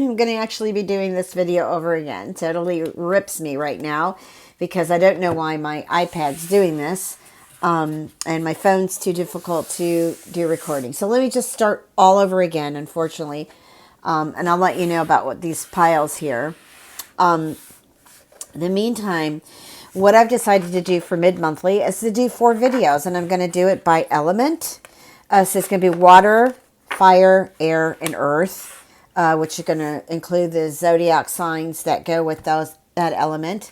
I'm going to actually be doing this video over again. Totally rips me right now because I don't know why my iPad's doing this. And my phone's too difficult to do recording. So let me just start all over again, unfortunately. And I'll let you know about what these piles here. In the meantime, what I've decided to do for mid-monthly is to do 4 videos, and I'm going to do it by element. So it's going to be water, fire, air, and earth, which is going to include the zodiac signs that go with that element.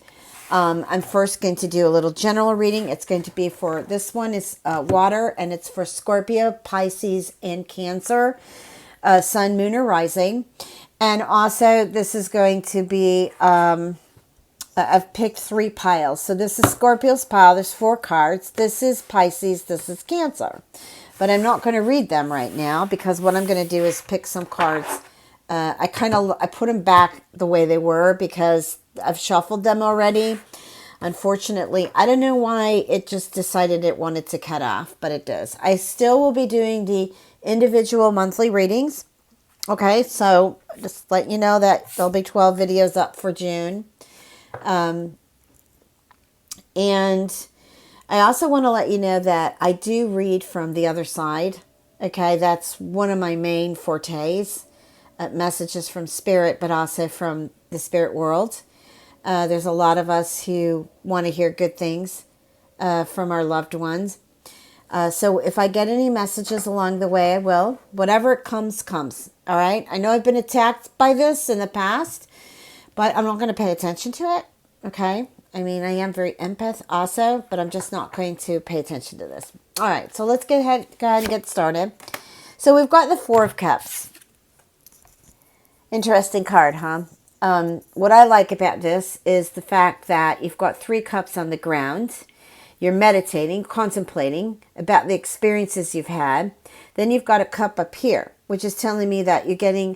I'm first going to do a little general reading. It's going to be for, this one is water, and it's for Scorpio, Pisces, and Cancer, sun, moon, or rising. And also, this is going to be, I've picked 3 piles. So this is Scorpio's pile. There's 4 cards. This is Pisces. This is Cancer. But I'm not going to read them right now because what I'm going to do is pick some cards. I put them back the way they were because I've shuffled them already. Unfortunately, I don't know why it just decided it wanted to cut off, but it does. I still will be doing the individual monthly readings. Okay, so just let you know that there'll be 12 videos up for June. And I also want to let you know that I do read from the other side. Okay, that's one of my main fortes. Messages from spirit, but also from the spirit world. There's a lot of us who want to hear good things from our loved ones. So if I get any messages along the way, I will. Whatever comes, comes. All right? I know I've been attacked by this in the past, but I'm not going to pay attention to it. Okay? I mean, I am very empath also, but I'm just not going to pay attention to this. All right, so let's go ahead and get started. So we've got the 4 of Cups. Interesting card, huh? What I like about this is the fact that you've got 3 cups on the ground. You're meditating, contemplating about the experiences you've had. Then you've got a cup up here, which is telling me that you're getting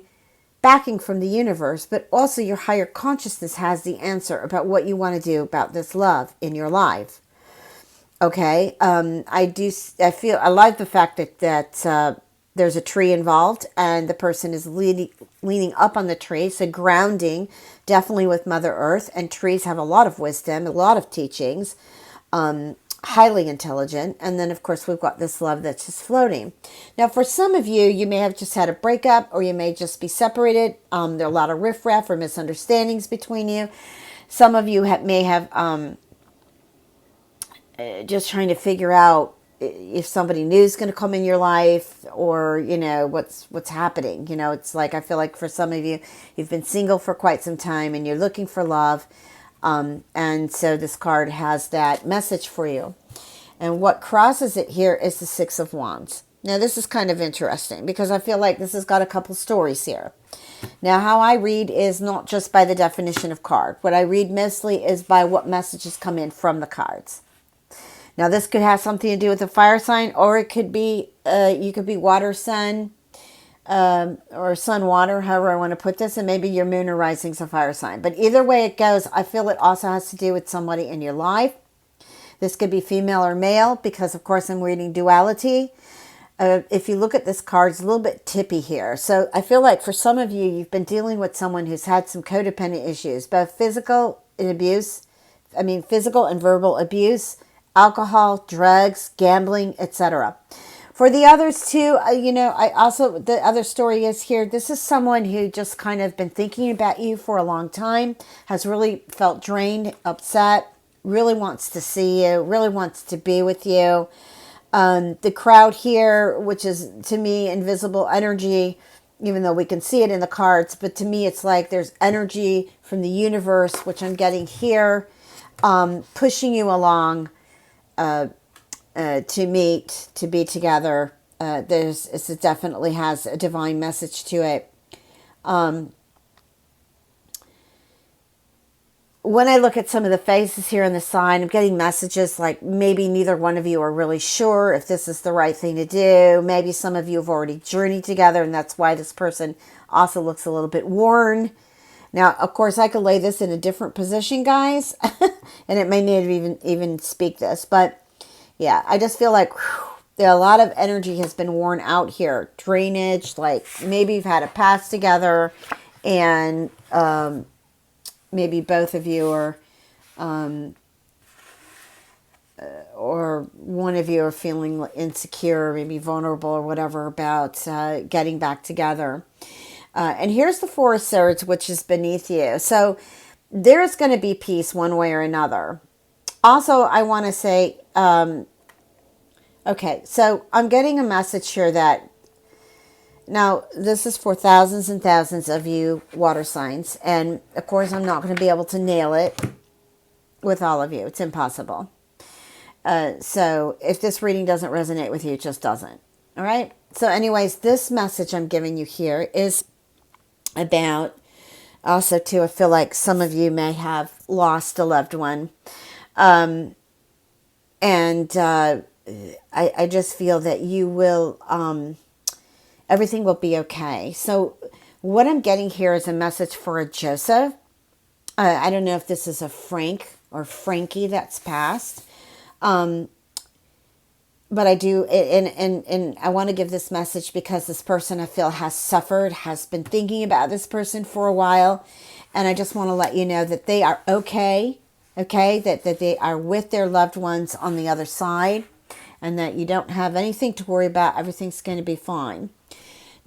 backing from the universe, but also your higher consciousness has the answer about what you want to do about this love in your life. Okay, I like the fact that there's a tree involved and the person is leaning up on the tree, so grounding definitely with Mother Earth, and trees have a lot of wisdom, a lot of teachings, highly intelligent. And then of course we've got this love that's just floating. Now for some of you, you may have just had a breakup, or you may just be separated. There are a lot of riffraff or misunderstandings between you. Some of you may have just trying to figure out if somebody new is going to come in your life, or what's happening. It's like, I feel like for some of you, you've been single for quite some time and you're looking for love. And so this card has that message for you. And what crosses it here is the 6 of Wands. Now, this is kind of interesting because I feel like this has got a couple stories here. Now, how I read is not just by the definition of card. What I read mostly is by what messages come in from the cards. Now, this could have something to do with a fire sign, or it could be, you could be water, sun, or sun, water, however I want to put this, and maybe your moon or rising is a fire sign. But either way it goes, I feel it also has to do with somebody in your life. This could be female or male, because of course I'm reading duality. If you look at this card, it's a little bit tippy here. So I feel like for some of you, you've been dealing with someone who's had some codependent issues, both physical and verbal abuse, alcohol, drugs, gambling, etc. For the others too, the other story is here. This is someone who just kind of been thinking about you for a long time, has really felt drained, upset, really wants to see you, really wants to be with you. The crowd here, which is to me invisible energy, even though we can see it in the cards, but to me it's like there's energy from the universe, which I'm getting here, pushing you along, to meet, to be together. It definitely has a divine message to it. When I look at some of the faces here on the sign, I'm getting messages like maybe neither one of you are really sure if this is the right thing to do. Maybe some of you have already journeyed together, and that's why this person also looks a little bit worn. Now, of course, I could lay this in a different position, guys, and it may not even speak this. But, yeah, I just feel like a lot of energy has been worn out here. Drainage, like maybe you've had a past together, And maybe both of you are, or one of you are feeling insecure, maybe vulnerable or whatever about getting back together. And here's the Four of Swords, which is beneath you. So there's going to be peace one way or another. Also, I want to say, okay, so I'm getting a message here that now this is for thousands and thousands of you water signs. And of course, I'm not going to be able to nail it with all of you. It's impossible. So if this reading doesn't resonate with you, it just doesn't. All right. So anyways, this message I'm giving you here is about also too, I feel like some of you may have lost a loved one. And I just feel that you will, everything will be okay. So what I'm getting here is a message for a Joseph. I don't know if this is a Frank or Frankie that's passed. But I do, and I want to give this message because this person I feel has suffered, has been thinking about this person for a while. And I just want to let you know that they are okay, that they are with their loved ones on the other side, and that you don't have anything to worry about. Everything's going to be fine.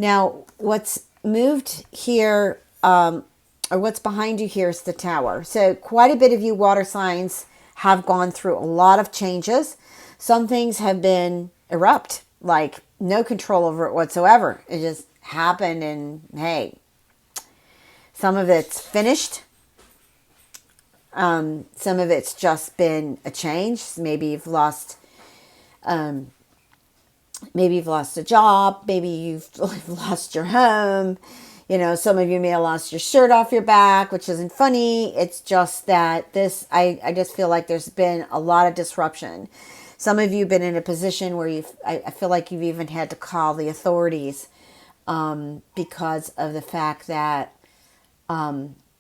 Now, what's moved here, or what's behind you here is the Tower. So quite a bit of you water signs have gone through a lot of changes. Some things have been erupt, like no control over it whatsoever. It just happened, and hey, some of it's finished. Some of it's just been a change. Maybe you've lost a job. Maybe you've lost your home. You know, some of you may have lost your shirt off your back, which isn't funny. It's just that I just feel like there's been a lot of disruption. Some of you have been in a position where I feel like you've even had to call the authorities because of the fact that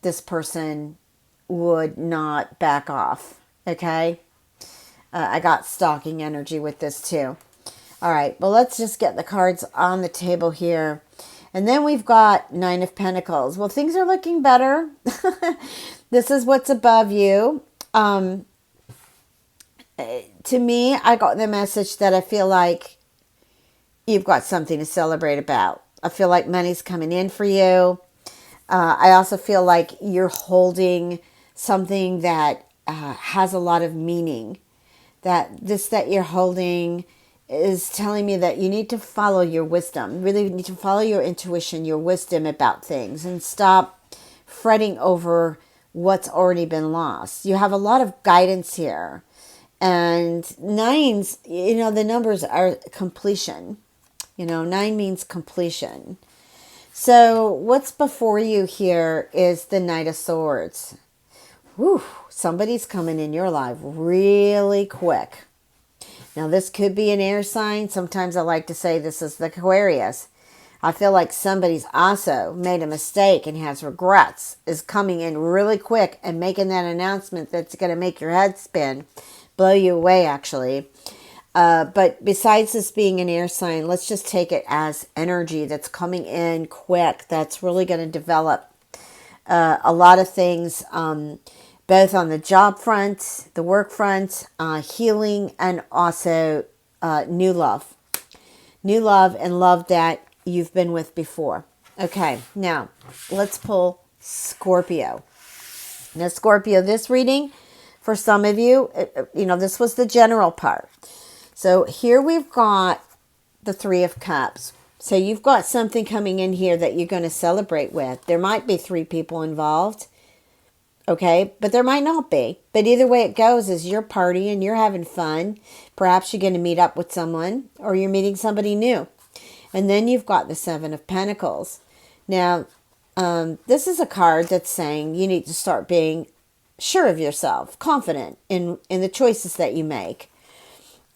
this person would not back off. Okay? I got stalking energy with this too. All right, well, let's just get the cards on the table here. And then we've got Nine of Pentacles. Well, things are looking better. This is what's above you. To me, I got the message that I feel like you've got something to celebrate about. I feel like money's coming in for you. I also feel like you're holding something that has a lot of meaning. That you're holding is telling me that you need to follow your wisdom. Really need to follow your intuition, your wisdom about things, and stop fretting over what's already been lost. You have a lot of guidance here. And nines, you know, the numbers are completion. You know, 9 means completion. So what's before you here is the Knight of Swords. Whew, somebody's coming in your life really quick. Now, this could be an air sign. Sometimes I like to say this is the Aquarius. I feel like somebody's also made a mistake and has regrets, is coming in really quick and making that announcement that's going to make your head spin. Blow you away, actually. But besides this being an air sign, let's just take it as energy that's coming in quick. That's really going to develop a lot of things, both on the job front, the work front, healing, and also new love. New love and love that you've been with before. Okay, now let's pull Scorpio. Now, Scorpio, this reading, for some of you, you know, this was the general part. So here we've got the Three of Cups. So you've got something coming in here that you're going to celebrate with. There might be 3 people involved, okay? But there might not be. But either way it goes is you're partying, you're having fun. Perhaps you're going to meet up with someone, or you're meeting somebody new. And then you've got the Seven of Pentacles. Now, this is a card that's saying you need to start being sure of yourself, confident in the choices that you make.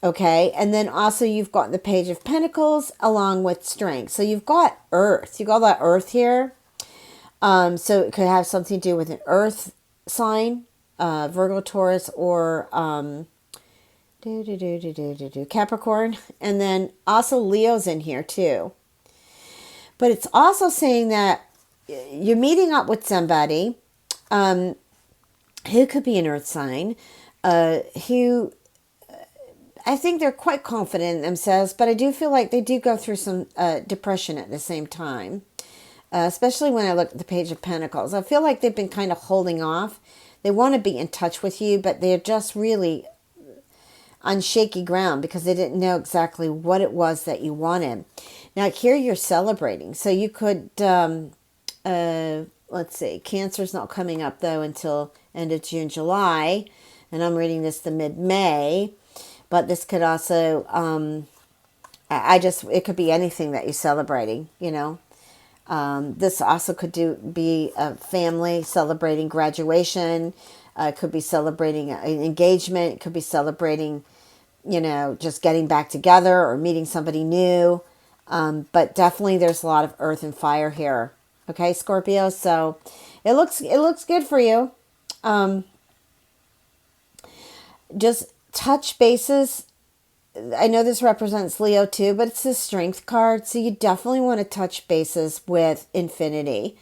Okay, and then also you've got the Page of Pentacles along with strength. So you've got Earth. You've got that Earth here. So it could have something to do with an Earth sign, Virgo, Taurus, or Capricorn. And then also Leo's in here too. But it's also saying that you're meeting up with somebody who could be an earth sign, who I think they're quite confident in themselves, but I do feel like they do go through some depression at the same time, especially when I look at the Page of Pentacles. I feel like they've been kind of holding off. They want to be in touch with you, but they're just really on shaky ground because they didn't know exactly what it was that you wanted. Now, here you're celebrating. So you could, let's see, Cancer's not coming up, though, until end of June, July. And I'm reading this to mid-May. But this could also, it could be anything that you're celebrating, you know. This also could be a family celebrating graduation. Could be celebrating an engagement. Could be celebrating, you know, just getting back together or meeting somebody new. But definitely there's a lot of earth and fire here. Okay, Scorpio. So it looks good for you. Just touch bases. I know this represents Leo too, but it's a strength card. So you definitely want to touch bases with infinity,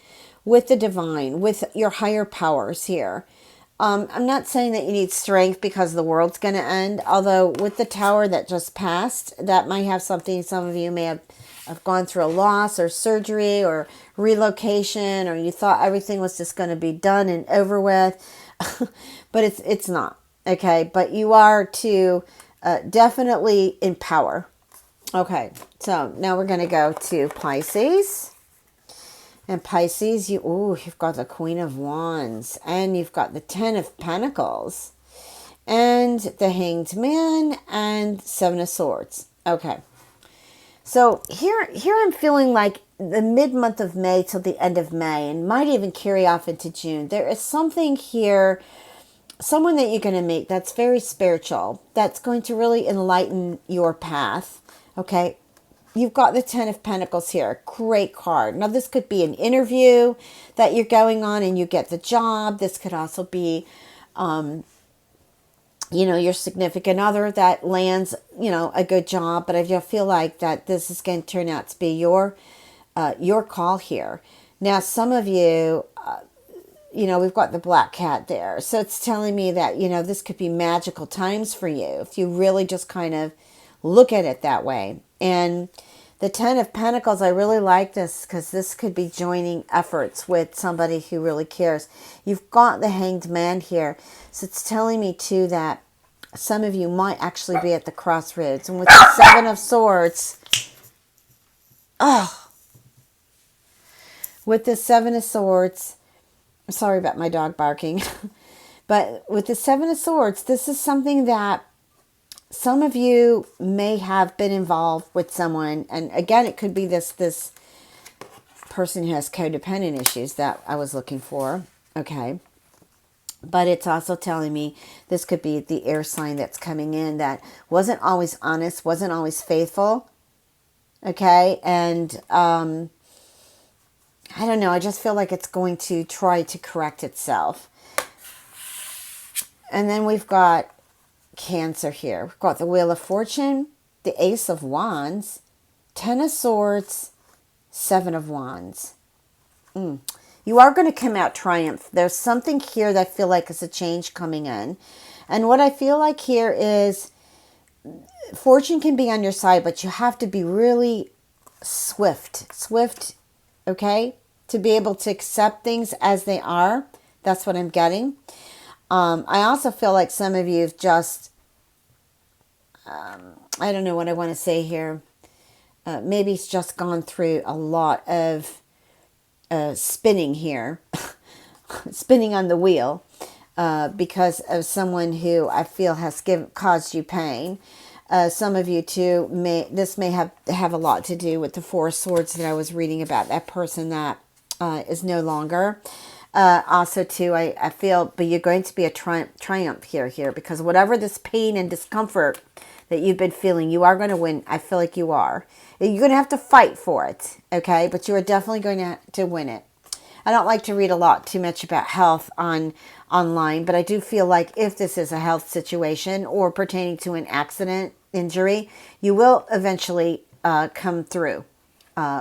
with the divine, with your higher powers here. I'm not saying that you need strength because the world's going to end. Although with the tower that just passed, that might have something. Some of you may have gone through a loss or surgery or relocation, or you thought everything was just going to be done and over with. But it's not. Okay. But you are to definitely in power. Okay. So now we're going to go to Pisces. And Pisces, you've got the Queen of Wands, and you've got the Ten of Pentacles, and the Hanged Man, and Seven of Swords. Okay. So here I'm feeling like the mid-month of May till the end of May, and might even carry off into June. There is something here, someone that you're going to meet that's very spiritual, that's going to really enlighten your path. Okay. You've got the Ten of Pentacles here. Great card. Now, this could be an interview that you're going on and you get the job. This could also be, your significant other that lands, a good job. But I just feel like that this is going to turn out to be your call here. Now, some of you, we've got the black cat there. So it's telling me that, this could be magical times for you if you really just kind of look at it that way. And the Ten of Pentacles, I really like this because this could be joining efforts with somebody who really cares. You've got the Hanged Man here. So it's telling me, too, that some of you might actually be at the crossroads. And with the Seven of Swords, with the Seven of Swords, I'm sorry about my dog barking, but with the Seven of Swords, this is something that some of you may have been involved with someone, and again, it could be this person who has codependent issues that I was looking for, okay? But it's also telling me this could be the air sign that's coming in that wasn't always honest, wasn't always faithful, okay? And I don't know, I just feel like it's going to try to correct itself. And then we've got Cancer here. We've got the Wheel of Fortune, the Ace of Wands, Ten of Swords, Seven of Wands. You are going to come out triumph. There's something here that I feel like is a change coming in. And what I feel like here is fortune can be on your side, but you have to be really swift, okay, to be able to accept things as they are. That's what I'm getting. I also feel like some of you have just, I don't know what I want to say here. Maybe it's just gone through a lot of spinning here, spinning on the wheel, because of someone who I feel has caused you pain. Some of you too this may have a lot to do with the Four of Swords that I was reading about. That person that is no longer. Also, too, I feel, but you're going to be a triumph here, because whatever this pain and discomfort that you've been feeling, you are going to win. I feel like you are. You're going to have to fight for it, okay? But you are definitely going to win it. I don't like to read too much about health online, but I do feel like if this is a health situation or pertaining to an accident, injury, you will eventually come through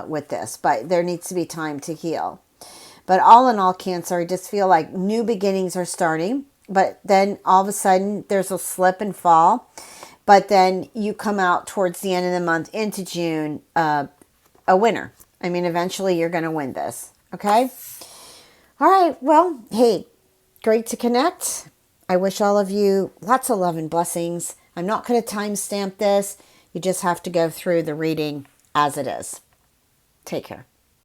with this, but there needs to be time to heal. But all in all, Cancer, I just feel like new beginnings are starting. But then all of a sudden, there's a slip and fall. But then you come out towards the end of the month into June, a winner. I mean, eventually you're going to win this. Okay? All right. Well, hey, great to connect. I wish all of you lots of love and blessings. I'm not going to timestamp this. You just have to go through the reading as it is. Take care.